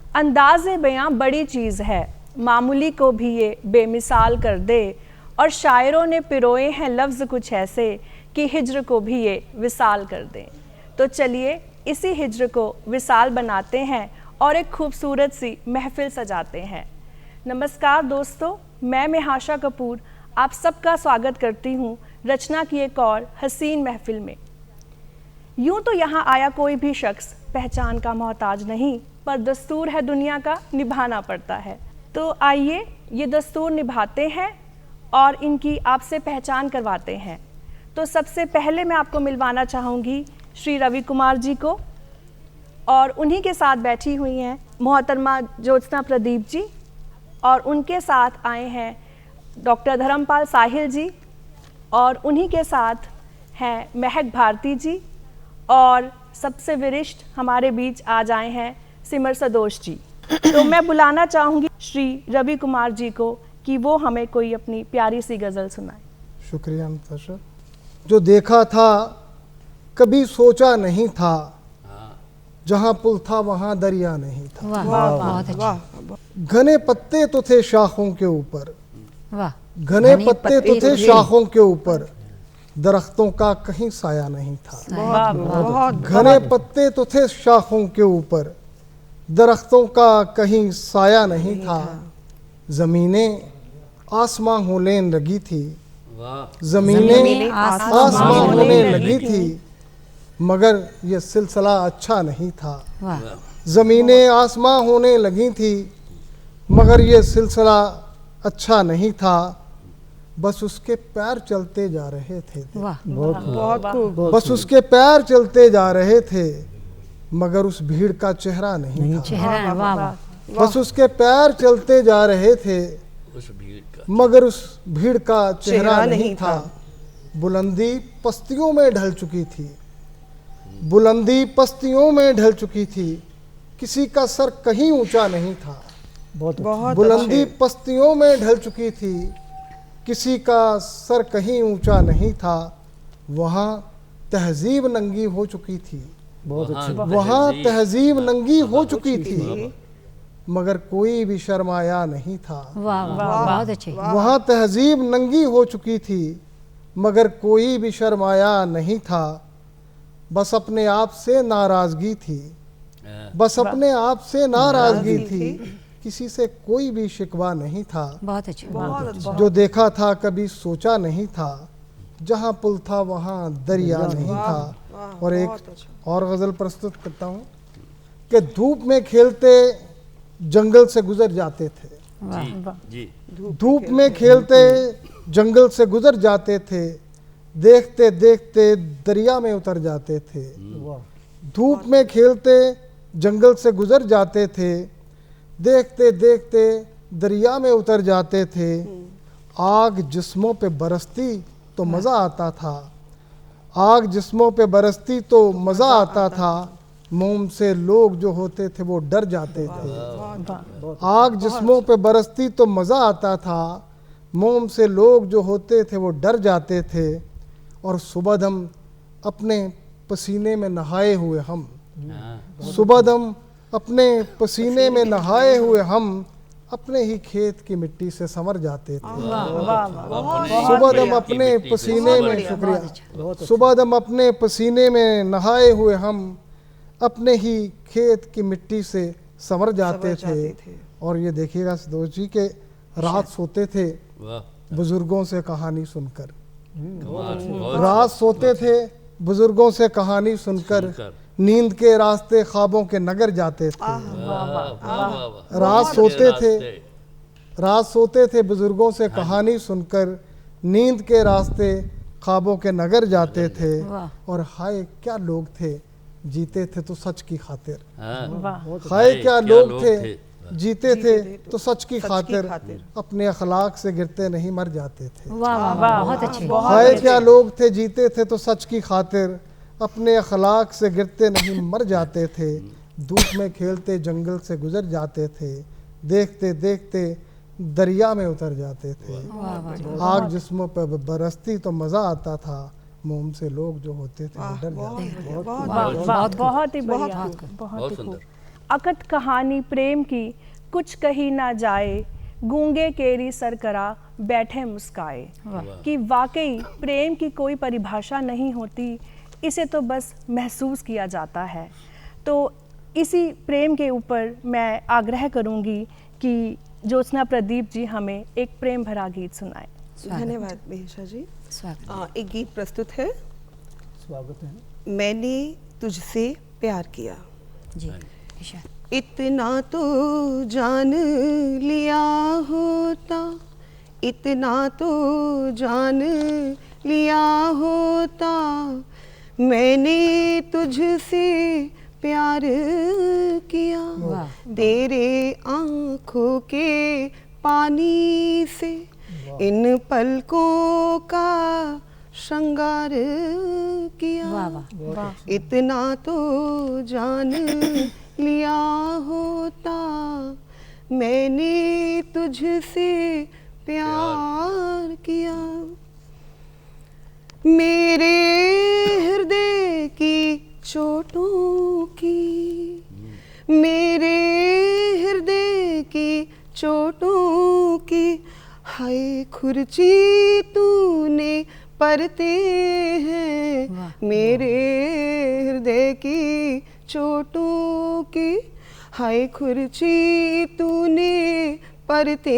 अंदाज़े बयां बड़ी चीज़ है, मामूली को भी ये बेमिसाल कर दे। और शायरों ने पिरोए हैं लफ्ज़ कुछ ऐसे कि हिज्र को भी ये विसाल कर दें। तो चलिए इसी हिज्र को विसाल बनाते हैं और एक खूबसूरत सी महफिल सजाते हैं। नमस्कार दोस्तों, मैं मेहाशा कपूर आप सबका स्वागत करती हूँ रचना की एक और हसीन महफिल में। यूँ तो यहाँ आया कोई भी शख्स पहचान का मोहताज नहीं, पर दस्तूर है दुनिया का निभाना पड़ता है। तो आइए ये दस्तूर निभाते हैं और इनकी आपसे पहचान करवाते हैं। तो सबसे पहले मैं आपको मिलवाना चाहूँगी श्री रवि कुमार जी को, और उन्हीं के साथ बैठी हुई हैं मोहतरमा ज्योत्सना प्रदीप जी, और उनके साथ आए हैं डॉक्टर धर्मपाल साहिल जी, और उन्हीं के साथ हैं महक भारती जी, और सबसे वरिष्ठ हमारे बीच आज आए हैं सिमर सदोष जी। तो मैं बुलाना चाहूँगी श्री रवि कुमार जी को कि वो हमें कोई अपनी प्यारी सी गज़ल सुनाए। शुक्रिया नताशा। जो देखा था कभी सोचा नहीं था, जहाँ पुल था वहाँ दरिया नहीं था। वाह बहुत अच्छा। घने पत्ते तो थे शाखों के ऊपर, वाह घने पत्ते तो थे शाखों के ऊपर, दरख्तों का कहीं साया नहीं था। घने पत्ते तो थे शाखों के ऊपर, दरख्तों का कहीं साया नहीं था। ज़मीनें आसमां होने लगी थी, ज़मीनें आसमां होने लगी थी, मगर ये सिलसिला अच्छा नहीं था। ज़मीनें आसमां होने लगी थी, मगर ये सिलसिला अच्छा नहीं था। बस उसके पैर चलते जा रहे थे। बस उसके पैर चलते जा रहे थे, मगर उस भीड़ का चेहरा नहीं था। बस उसके पैर चलते जा रहे थे, मगर उस भीड़ का चेहरा नहीं था। बुलंदी पस्तियों में ढल चुकी थी, बुलंदी पस्तियों में ढल चुकी थी, किसी का सर कहीं ऊंचा नहीं था। बुलंदी पस्तियों में ढल चुकी थी, किसी का सर कहीं ऊंचा नहीं था। वहाँ तहजीब नंगी हो चुकी थी, वहाँ तहजीब नंगी हो चुकी थी, मगर कोई भी शर्माया नहीं था। बहुत अच्छे। वहाँ तहजीब नंगी हो चुकी थी, मगर कोई भी शर्माया नहीं था। बस अपने आप से नाराज़गी थी, बस अपने आप से नाराज़गी थी, किसी से कोई भी शिकवा नहीं था। बहुत अच्छे। जो देखा था कभी सोचा नहीं था, जहाँ पुल था वहाँ दरिया नहीं था। और एक और गज़ल प्रस्तुत करता हूँ कि धूप में खेलते जंगल से गुजर जाते थे, धूप में खेलते जंगल से गुजर जाते थे, देखते देखते दरिया में उतर जाते थे। धूप में खेलते जंगल से गुजर जाते थे, देखते देखते दरिया में उतर जाते थे। आग जिस्मों पे बरसती तो मज़ा आता था, आग जिस्मों पे बरसती तो मज़ा आता था। मोम से लोग जो होते थे वो डर जाते थे। आग जिस्मों पे बरसती तो मज़ा आता था, मोम से लोग जो होते थे वो डर जाते थे। और सुबह अपने पसीने में नहाए हुए हम, सुबह अपने पसीने में नहाए हुए हम, अपने ही खेत की मिट्टी से संवर जाते थे। सुबह अपने पसीने में, शुक्रिया, सुबह अपने पसीने में नहाए हुए हम, अपने ही खेत की मिट्टी से संवर जाते थे। और ये देखिएगा सदोष जी के रात सोते थे बुजुर्गों से कहानी सुनकर, रात सोते थे बुजुर्गों से कहानी सुनकर, नींद के रास्ते ख्वाबों के नगर जाते थे। रात सोते थे बुजुर्गों से कहानी सुनकर, नींद के रास्ते ख्वाबों के नगर जाते थे। और हाय क्या लोग थे, जीते थे तो सच की खातिर। हाय क्या लोग थे, जीते थे तो सच की खातिर, अपने अखलाक से गिरते नहीं मर जाते थे। बहुत अच्छे। हाय क्या लोग थे, जीते थे तो सच की खातिर, अपने अखलाक से गिरते नहीं मर जाते थे। धूप में खेलते जंगल से गुजर जाते थे, देखते देखते दरिया में उतर जाते थे। आग जिस्मों पर बरसती तो मज़ा आता था, मोम से लोग जो होते थे वो डर जाते थे। बहुत ही बढ़िया, बहुत ही खूब। अकट कहानी प्रेम की कुछ कही ना जाए, गूंगे केरी सरकरा बैठे मुस्काए। कि वाकई प्रेम की कोई परिभाषा नहीं होती, इसे तो बस महसूस किया जाता है। तो इसी प्रेम के ऊपर मैं आग्रह करूंगी कि ज्योत्सना प्रदीप जी हमें एक प्रेम भरा गीत सुनाएं। धन्यवाद महेशा जी। स्वागत। एक गीत प्रस्तुत है, स्वागत है। मैंने तुझसे प्यार किया। जी ईशा। इतना तो जान लिया होता, इतना तो जान लिया होता, मैंने तुझसे प्यार किया। तेरे आँखों के पानी से इन पलकों का श्रृंगार किया। वाह वाह वाह। इतना तो जान लिया होता, मैंने तुझसे प्यार किया। मेरे हृदय की चोटों की, मेरे हृदय की चोटों की, हाय खुरची तूने परते हैं। मेरे हृदय की चोटों की, हाय खुरची तूने परते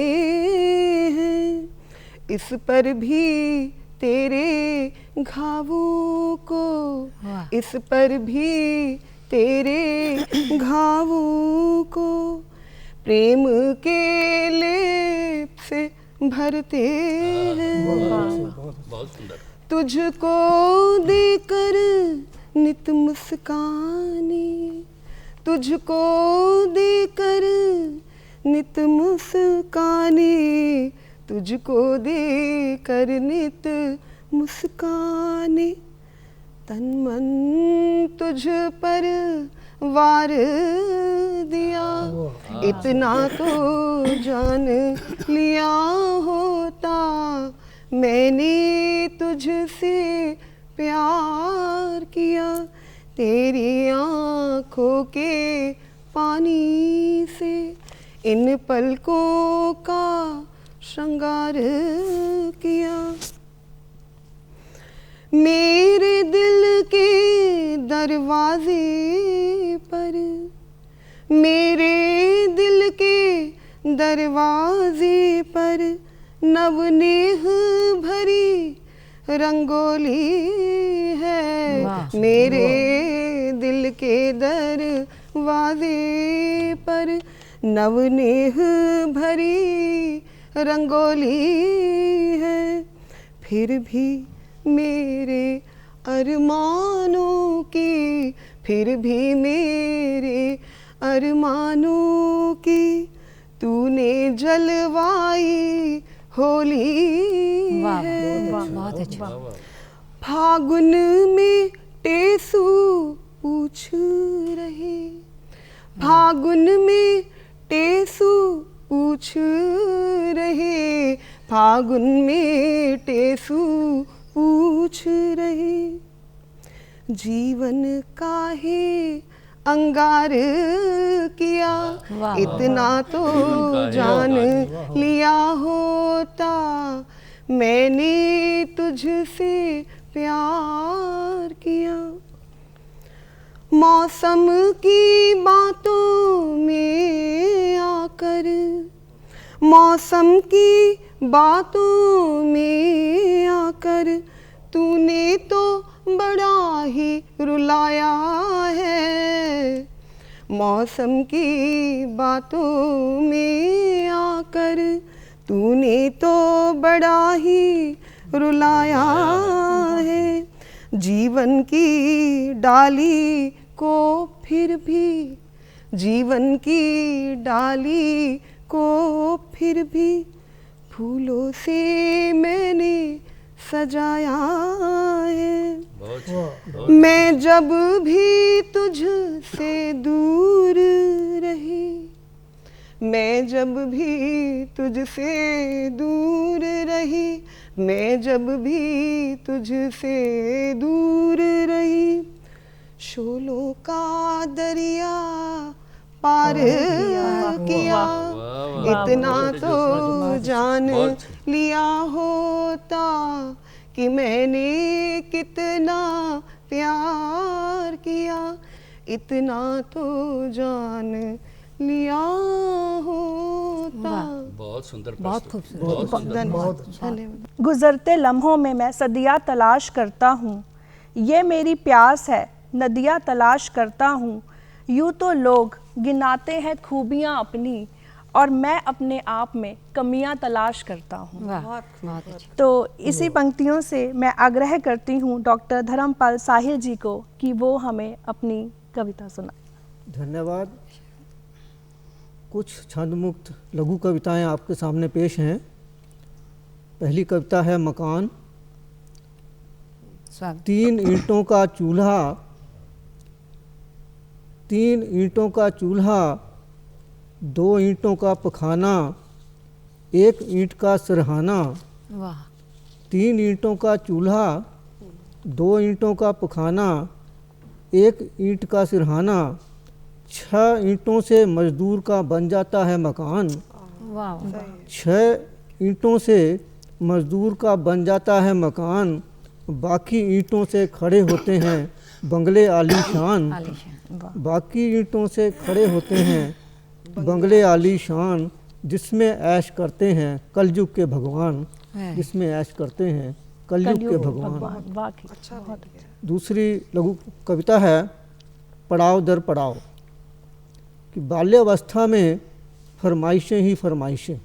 हैं। इस पर भी तेरे घावों को, इस पर भी तेरे घावों को, प्रेम के लेप से भरते हैं। बहुत सुंदर। तुझको देकर नित मुस्काने, तुझको देकर नित मुस्काने, तुझको देकर नित मुस्काने, तन मन तुझ पर वार दिया। इतना तो जान लिया होता, मैंने तुझसे प्यार किया। तेरी आँखों के पानी से इन पलकों का श्रृंगार किया। मेरे दिल के दरवाजे पर, मेरे दिल के दरवाजे पर नवनेह भरी रंगोली है। मेरे दिल के दरवाजे पर नवनेह भरी रंगोली है। फिर भी मेरे अरमानों की, फिर भी मेरे अरमानों की, तूने जलवाई होली है। बहुत अच्छा। फागुन में टेसू पूछ रहे, फागुन में टेसू पूछ रहे, फागुन में टेसू पूछ रहे, जीवन काहे अंगार किया। इतना तो जान लिया होता, मैंने तुझसे प्यार किया। मौसम की बातों में आकर, मौसम की बातों में आकर, तूने तो बड़ा ही रुलाया है। मौसम की बातों में आकर, तूने तो बड़ा ही रुलाया है। जीवन की डाली को फिर भी, जीवन की डाली को फिर भी, फूलों से मैंने सजाया है। मैं जब भी तुझसे दूर रही, मैं जब भी तुझसे दूर रही, मैं जब भी तुझसे दूर रही, शोलों का दरिया पार किया, इतना तो जान लिया होता कि मैंने कितना प्यार किया, इतना तो जान लिया होता। बहुत सुंदर, बहुत प्रस्तुति, खूबसूरत। बहुत सुंदर। बहुत अच्छा। धन्यवाद। गुजरते लम्हों में मैं सदियाँ तलाश करता हूँ, ये मेरी प्यास है नदियाँ तलाश करता हूँ। यूँ तो लोग गिनाते हैं खूबियाँ अपनी, और मैं अपने आप में कमियाँ तलाश करता हूँ। वाह, बहुत अच्छा। तो इसी पंक्तियों से मैं आग्रह करती हूँ डॉक्टर धर्मपाल साहिल जी को कि वो हमें अपनी कविता सुनाएं। धन्यवाद। कुछ छंदमुक्त लघु कविताएं आपके सामने पेश हैं। पहली कविता है मकान। स्वागत। 3 ईंटों का चूल्हा, 3 ईंटों का चूल्हा, 2 ईंटों का पखाना, 1 ईंट का सिरहाना। वाह, 3 ईंटों का चूल्हा, 2 ईंटों का पखाना, 1 ईंट का सिरहाना, 6 ईंटों से मजदूर का बन जाता है मकान। वाह, 6 ईंटों से मजदूर का बन जाता है मकान, बाकी ईंटों से खड़े होते हैं बंगले आलीशान। आलीशान। वाह, बाकी ईंटों से खड़े होते हैं बंगले आलीशान, जिसमें ऐश करते हैं कलयुग के भगवान। है। जिसमें ऐश करते हैं कलयुग के भगवान। वाकई अच्छा बहुत दूसरी लघु कविता है पड़ाव दर पड़ाव। कि बाल्यावस्था में फरमाइशें ही फरमाइशें,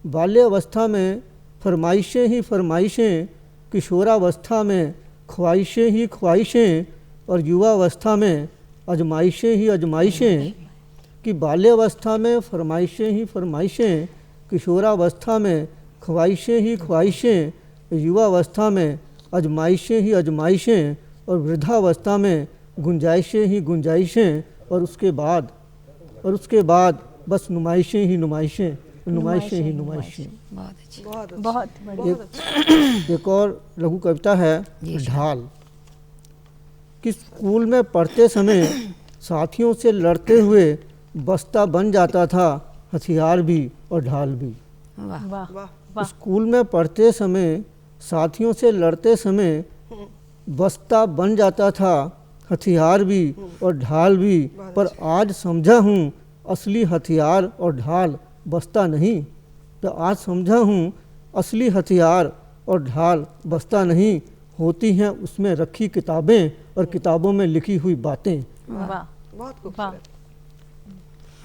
बाल्यावस्था में फरमाइशें ही फरमाइशें, किशोरावस्था में ख्वाहिशें ही ख्वाहिशें, और युवावस्था में आजमाइशें ही आजमाइशें। कि बाल्यावस्था में फरमाइशें ही फरमाइशें, किशोरावस्था में ख्वाहिशें ही ख्वाहिशें, युवावस्था में आजमाइशें ही आजमाइशें, और वृद्धावस्था में गुंजाइशें ही गुंजाइशें, और उसके बाद बस नुमाइशें ही नुमाइशें, नुमाइशें ही नुमाइशें। बहुत अच्छी। बहुत बढ़िया। एक और लघु कविता है जी, ढाल। कि स्कूल में पढ़ते समय साथियों से लड़ते हुए बस्ता बन जाता था हथियार भी और ढाल भी। वाह, वाह वाह, स्कूल में पढ़ते समय साथियों से लड़ते समय बस्ता बन जाता था हथियार भी और ढाल भी, पर आज समझा हूँ असली हथियार और ढाल बस्ता नहीं। तो आज समझा हूँ असली हथियार और ढाल बस्ता नहीं, होती हैं उसमें रखी किताबें और किताबों में लिखी हुई बातें। वाह बहुत वाह। खूबसूरत।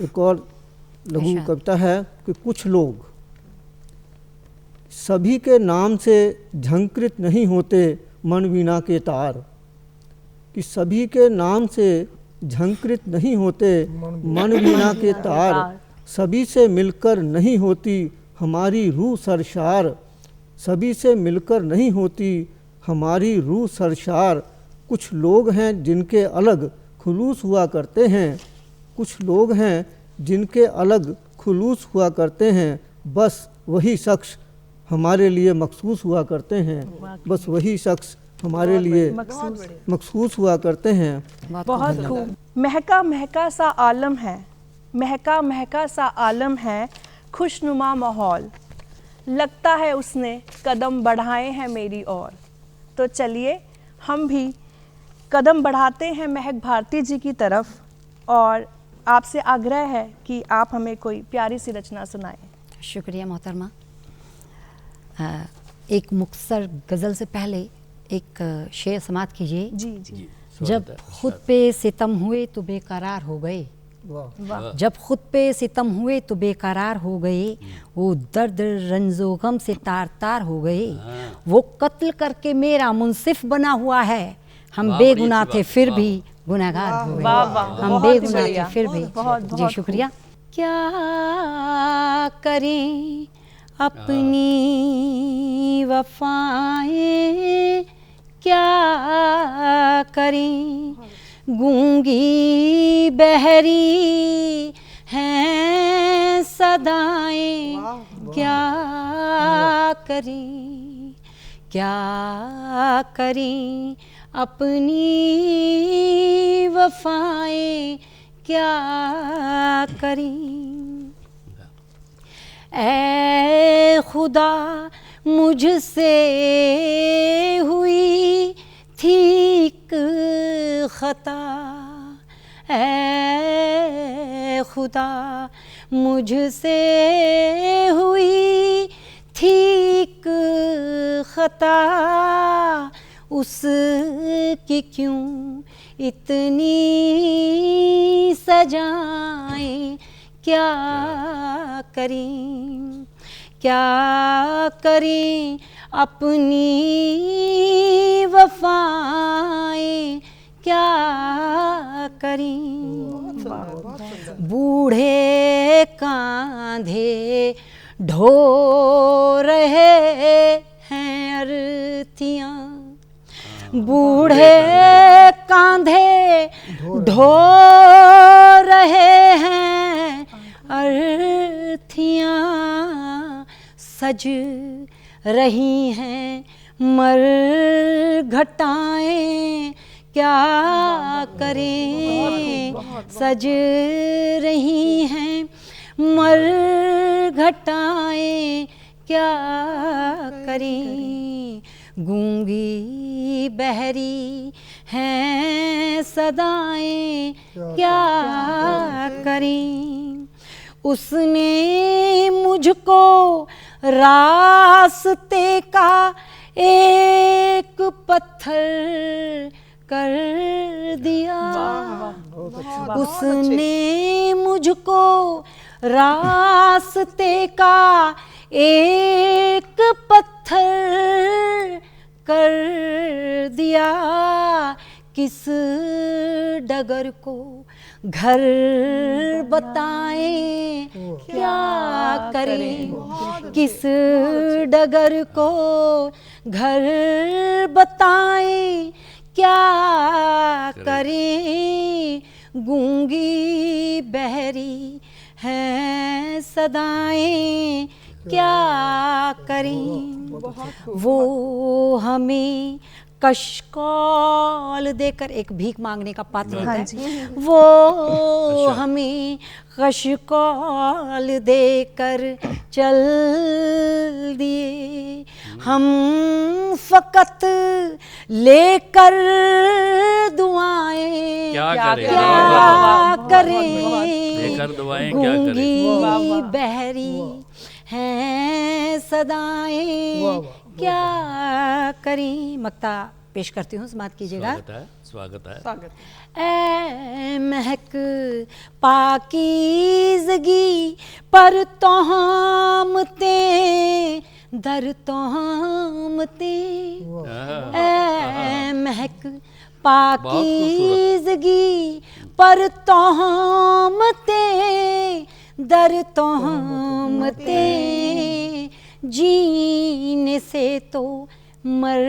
एक और लघु अच्छा। कविता है कि कुछ लोग सभी के नाम से झंकृत नहीं होते मन वीणा के तार। कि सभी के नाम से झंकृत नहीं होते मन वीणा के तार, सभी से मिलकर नहीं होती हमारी रूह सरशार। सभी से मिलकर नहीं होती हमारी रूह सरशार। कुछ लोग हैं जिनके अलग खुलूस हुआ करते हैं, कुछ लोग हैं जिनके अलग खुलूस हुआ करते हैं, बस वही शख्स हमारे लिए मखसूस हुआ करते हैं। बस वही शख्स हमारे लिए मखसूस हुआ करते हैं। बहुत खूब। महका महका सा आलम है, महका महका सा आलम है, खुशनुमा माहौल, लगता है उसने कदम बढ़ाए हैं मेरी ओर। तो चलिए हम भी कदम बढ़ाते हैं महक भारती जी की तरफ, और आपसे आग्रह है कि आप हमें कोई प्यारी सी रचना सुनाएं। शुक्रिया मोहतरमा। एक मुख्तसर गज़ल से पहले एक शेर समात कीजिए। जी जी। जब खुद पे सितम हुए तो बेकरार हो गए, वाह जब खुद पे सितम हुए तो बेकरार हो गए, वो दर्द रंजो गम से तार तार हो गए। वो कत्ल करके मेरा मुंसिफ बना हुआ है, हम बेगुनाह थे फिर भी गुनहगार हो गए। वाह वाह, हम बहुत ही बेगुनाह बढ़िया। थे फिर भी। बहुत जी बहुत शुक्रिया। क्या करें अपनी वफाएं, क्या करें गूंगी बहरी हैं सदाएं, क्या करें क्या करें अपनी वफाएं, क्या करें। ऐ खुदा मुझसे हुई थी एक खता, ऐ खुदा मुझसे हुई थी एक खता, उसकी क्यों इतनी सजाएं, क्या करें, क्या करें अपनी वफाएं, क्या करें। बूढ़े कांधे ढो रहे हैं अर्थियाँ, बूढ़े कांधे ढो रहे हैं अर्थियाँ, सज रही हैं मरघटाएं, क्या करें। सज रही हैं मरघटाएं, क्या करें। गूंगी बहरी हैं सदाएं, क्या करें। उसने मुझको रास्ते का एक पत्थर कर दिया, उसने मुझको रास्ते का एक पत्थर कर दिया। किस डगर को घर बताएं, क्या करें। किस डगर को घर बताएं, क्या करें। गूंगी बहरी हैं सदाएं, क्या करें। वो हमें कशकौल देकर, एक भीख मांगने का पात्र होता है, वो हमें कशकौल देकर चल दिए। हम फकत लेकर दुआएं, क्या करें। गूंगी बहरी हैं सदाएं, क्या करें। मक्ता पेश करती हूँ, समाप्त कीजिएगा। स्वागत है। ऐ महक पाकीज़गी पर तोहमते दर तोहमते, ऐ महक पाकीज़गी पर तोहमते दर तोहमते, जीने से तो मर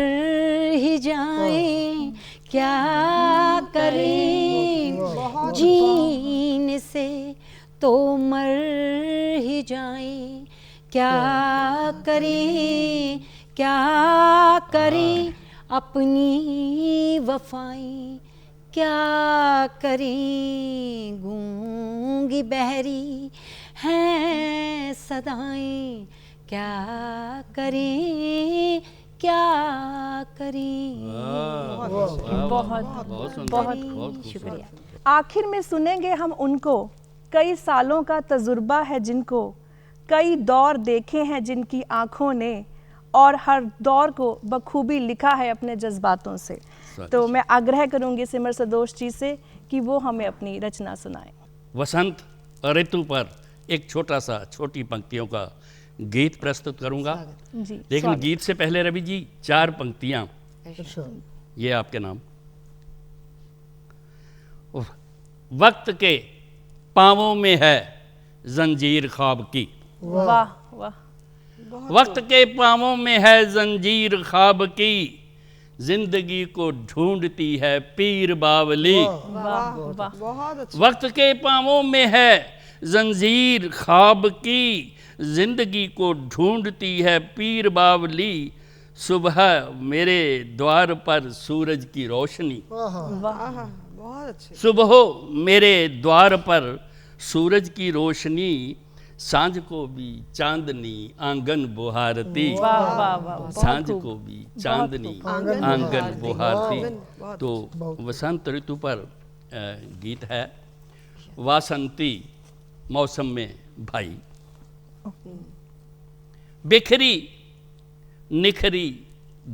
ही जाएं, क्या करें। जीने से तो मर ही जाएं, क्या करें। क्या करें अपनी वफाएं, क्या करें। गूंगी बहरी हैं सदाएं, क्या करें, क्या करें। बहुत शुक्रिया। आखिर में सुनेंगे हम उनको, कई सालों का तजुर्बा है जिनको, कई दौर देखे हैं जिनकी आँखों ने, और हर दौर को बखूबी लिखा है अपने जज्बातों से। तो मैं आग्रह करूंगी सिमर सदोष जी से कि वो हमें अपनी रचना सुनाएं। वसंत ऋतु पर एक छोटी पंक्तियों का गीत प्रस्तुत करूंगा। जी, लेकिन गीत से पहले रवि जी 4 पंक्तियां ये आपके नाम। वक्त के पांवों में है जंजीर ख्वाब की, वाह वाह। वक्त के पांवों में है जंजीर ख्वाब की, जिंदगी को ढूंढती है पीर बावली। वाह वाह। बहुत अच्छा। वक्त के पांवों में है जंजीर ख्वाब की, जिंदगी को ढूंढती है पीर बावली। सुबह मेरे द्वार पर सूरज की रोशनी, बहुत अच्छे। सुबह मेरे द्वार पर सूरज की रोशनी, सांझ को भी चांदनी आंगन बुहारती। वाह वाह वाह, सांझ को भी चांदनी आंगन बुहारती। बहुत तो वसंत ऋतु पर गीत है, वासंती मौसम में भाई। बिखरी निखरी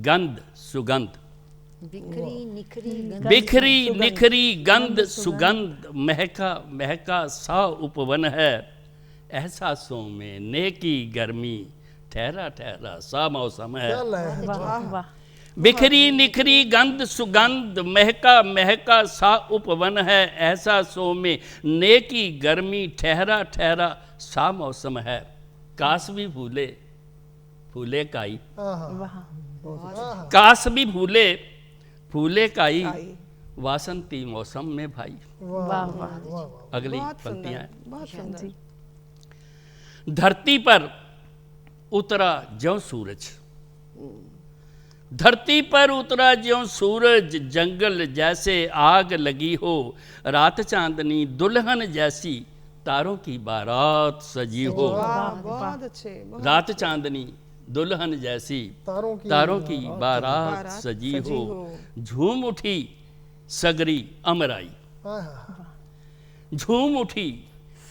गंध सुगंध, बिखरी निखरी बिखरी निखरी गंध सुगंध, महका महका सा उपवन है, एहसासों में नेकी गर्मी, ठहरा ठहरा सा मौसम है। क्या लय है। वाह वाह, बिखरी निखरी गंध सुगंध, महका महका सा उपवन है, एहसासों में नेकी गर्मी, ठहरा ठहरा सा मौसम है। काश भी भूले फूले काई, वाह काश भी भूले फूले काई, वासंती मौसम में भाई। वाह वाह, अगली बहुत पंक्तियां सुंदर, बहुत सुंदर। जी धरती पर उतरा ज्यों सूरज, धरती पर उतरा ज्यों सूरज, जंगल जैसे आग लगी हो, रात चांदनी दुल्हन जैसी, तारों की बारात सजी हो। वाह, बहुत अच्छे, बहुत रात चांदनी दुल्हन जैसी, तारों की बारात सजी हो, झूम उठी सगरी अमराई, हाँ, हाँ, झूम उठी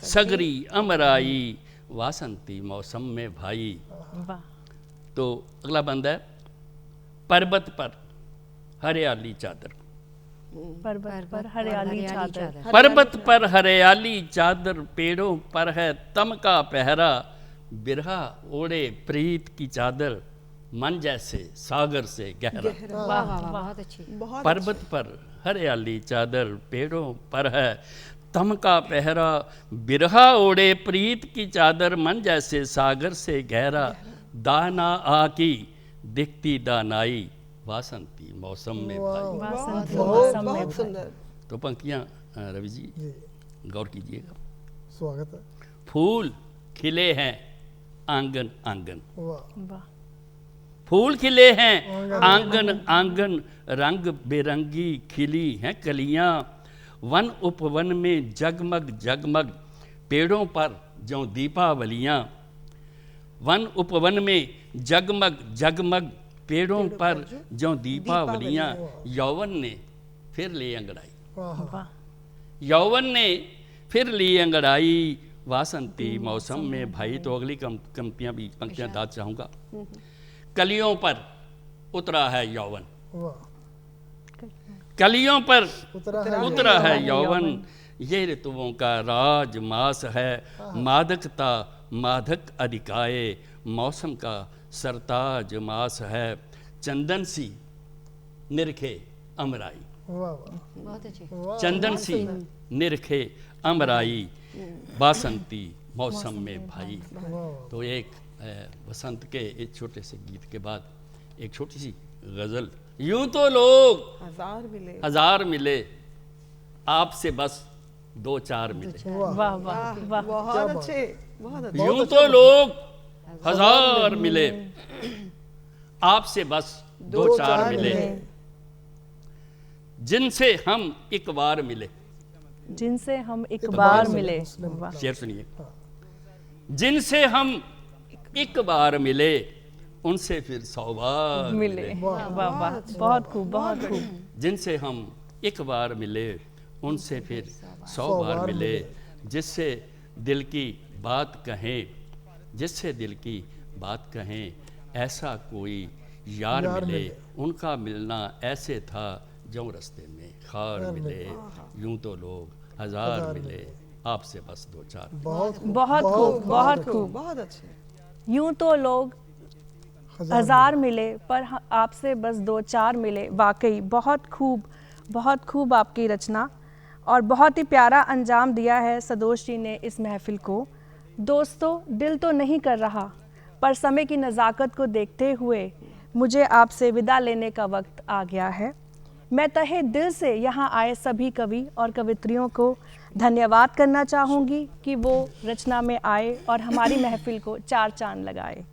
सगरी अमराई, वासंती मौसम में भाई। वाह, तो अगला बंद है, पर्वत पर हरियाली चादर, पर्वत पर हरियाली चादर, पर्वत पर हरियाली चादर, पेड़ों पर है तम का पहरा, बिरहा ओढ़े प्रीत की चादर, मन जैसे सागर से गहरा। वाह वाह, बहुत अच्छी। बहुत पर्वत पर हरियाली चादर, पेड़ों पर है तम का पहरा, बिरहा ओढ़े प्रीत की चादर, मन जैसे सागर से गहरा, दाना आकी दिखती दानाई, वासंती मौसम में भाई। वासंती बहुत मौसम में बहुत सुंदर। तो पंक्तियां रवि जी गौर कीजिएगा। स्वागत है। फूल खिले हैं आंगन आंगन, वाह, वाह, फूल खिले हैं आंगन आंगन, रंग बेरंगी खिली हैं कलियां, वन उपवन में जगमग जगमग, पेड़ों पर ज्यों दीपावलियां, वन उपवन में जगमग जगमग, पेड़ों पर ज्यों दीपावलियां, यौवन ने फिर ली अंगड़ाई, वाह, यौवन ने फिर ली अंगड़ाई, वासंती मौसम में भाई। तो अगली पंक्तियां दाद चाहूंगा। कलियों पर उतरा है यौवन, वाह, कलियों पर उतरा है यौवन, ये ऋतुओं का राज मास है, मादकता मादक अधिकाए, मौसम का सरताज मास है, चंदन सी निरखे अमराई, वाह, वाह, बहुत अच्छी। चंदन सी निरखे अमराई, बासंती मौसम में भाई। तो एक बसंत के एक छोटे से गीत के बाद एक छोटी सी गजल। यूं तो लोग हजार मिले, आपसे बस दो चार मिले, वाह वाह वाह, बहुत अच्छे, बहुत अच्छे। यूं तो लोग हजार मिले, आपसे बस दो चार मिले, जिनसे हम एक बार मिले, जिनसे हम एक बार मिले, वाह, शेर सुनिए। जिनसे हम एक बार मिले, उनसे फिर 100 बार मिले, वाह वाह वाह, बहुत खूब, बहुत खूब, जिनसे हम एक बार मिले, उनसे फिर 100 बार मिले, जिससे दिल की बात कहें, जिससे दिल की बात कहें, ऐसा कोई यार मिले, उनका मिलना ऐसे था जो रास्ते में खार मिले, यूं तो लोग हजार मिले, आपसे बस दो चार। बहुत खूब, बहुत खूब, बहुत अच्छे। यूं तो लोग हजार मिले पर आपसे बस दो चार मिले। वाकई बहुत खूब आपकी रचना, और बहुत ही प्यारा अंजाम दिया है सदोष जी ने इस महफिल को। दोस्तों, दिल तो नहीं कर रहा, पर समय की नज़ाकत को देखते हुए मुझे आपसे विदा लेने का वक्त आ गया है। मैं तहे दिल से यहाँ आए सभी कवि और कवित्रियों को धन्यवाद करना चाहूँगी कि वो रचना में आए और हमारी महफिल को चार चांद लगाए।